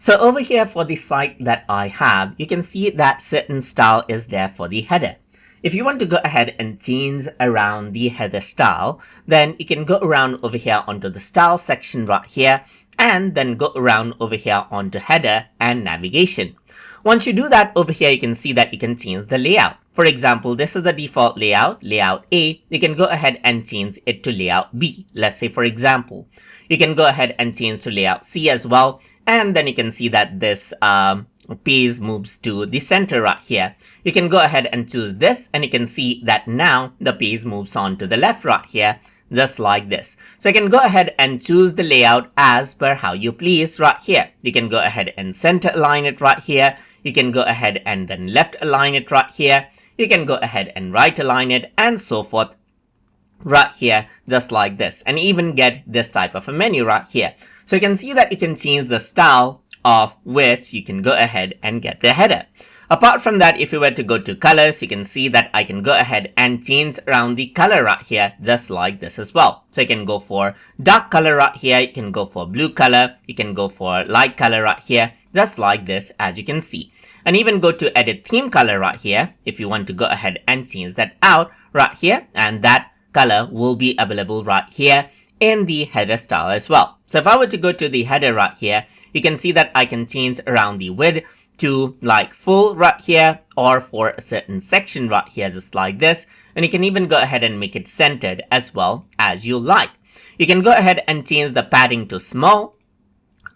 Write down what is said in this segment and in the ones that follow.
So over here for the site that I have, you can see that certain style is there for the header. If you want to go ahead and change around the header style, then you can go around over here onto the style section right here, and then go around over here onto header and navigation. Once you do that over here, you can see that you can change the layout. For example, this is the default layout, layout A. You can go ahead and change it to layout B. Let's say, for example, you can go ahead and change to layout C as well. And then you can see that this page moves to the center right here. You can go ahead and choose this, and you can see that now the page moves on to the left right here, just like this. So you can go ahead and choose the layout as per how you please right here. You can go ahead and center align it right here. You can go ahead and then left align it right here. You can go ahead and right align it, and so forth right here, just like this, and even get this type of a menu right here. So you can see that you can change the style of which you can go ahead and get the header. Apart from that, if you were to go to colors, you can see that I can go ahead and change around the color right here, just like this as well. So you can go for dark color right here, you can go for blue color, you can go for light color right here, just like this, as you can see. And even go to edit theme color right here, if you want to go ahead and change that out right here, and that color will be available right here in the header style as well. So if I were to go to the header right here, you can see that I can change around the width to like full right here, or for a certain section right here, just like this. And you can even go ahead and make it centered as well as you like. You can go ahead and change the padding to small,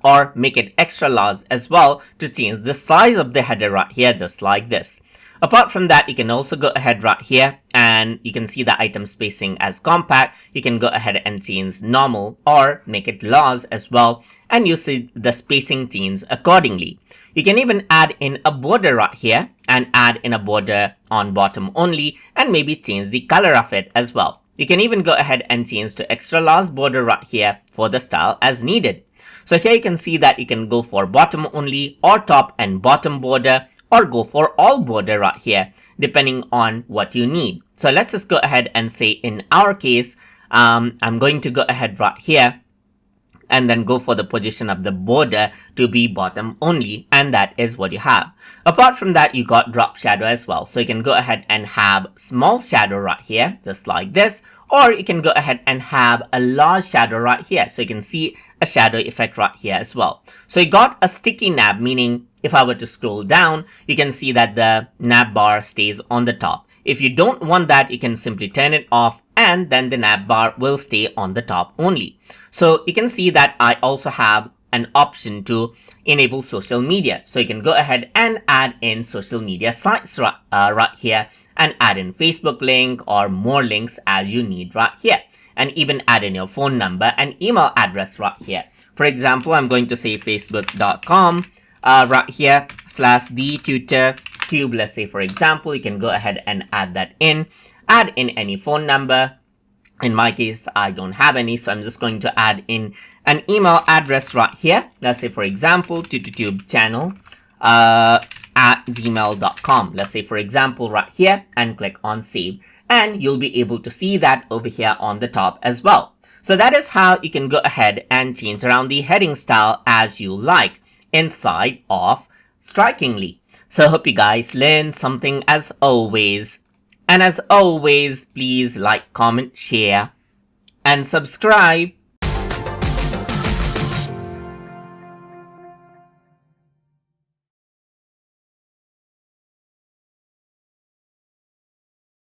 or make it extra large as well to change the size of the header right here, just like this. Apart from that, you can also go ahead right here, and you can see the item spacing as compact. You can go ahead and change normal or make it large as well, and you see the spacing change accordingly. You can even add in a border right here, and add in a border on bottom only, and maybe change the color of it as well. You can even go ahead and change to extra large border right here for the style as needed. So here you can see that you can go for bottom only, or top and bottom border, or go for all border right here, depending on what you need. So let's just go ahead and say in our case, I'm going to go ahead right here and then go for the position of the border to be bottom only, and that is what you have. Apart from that, you got drop shadow as well. So you can go ahead and have small shadow right here, just like this, or you can go ahead and have a large shadow right here. So you can see a shadow effect right here as well. So you got a sticky nab, meaning if I were to scroll down, you can see that the nav bar stays on the top. If you don't want that, you can simply turn it off, and then the nav bar will stay on the top only. So you can see that I also have an option to enable social media. So you can go ahead and add in social media sites right here, and add in Facebook link or more links as you need right here. And even add in your phone number and email address right here. For example, I'm going to say facebook.com right here /thetutorcube. Let's say, for example, you can go ahead and add that in. Add in any phone number. In my case, I don't have any, so I'm just going to add in an email address right here. Let's say, for example, tutortube at gmail.com. Let's say, for example, right here, and click on save. And you'll be able to see that over here on the top as well. So that is how you can go ahead and change around the heading style as you like inside of Strikingly. So I hope you guys learned something as always. And as always, please like, comment, share, and subscribe.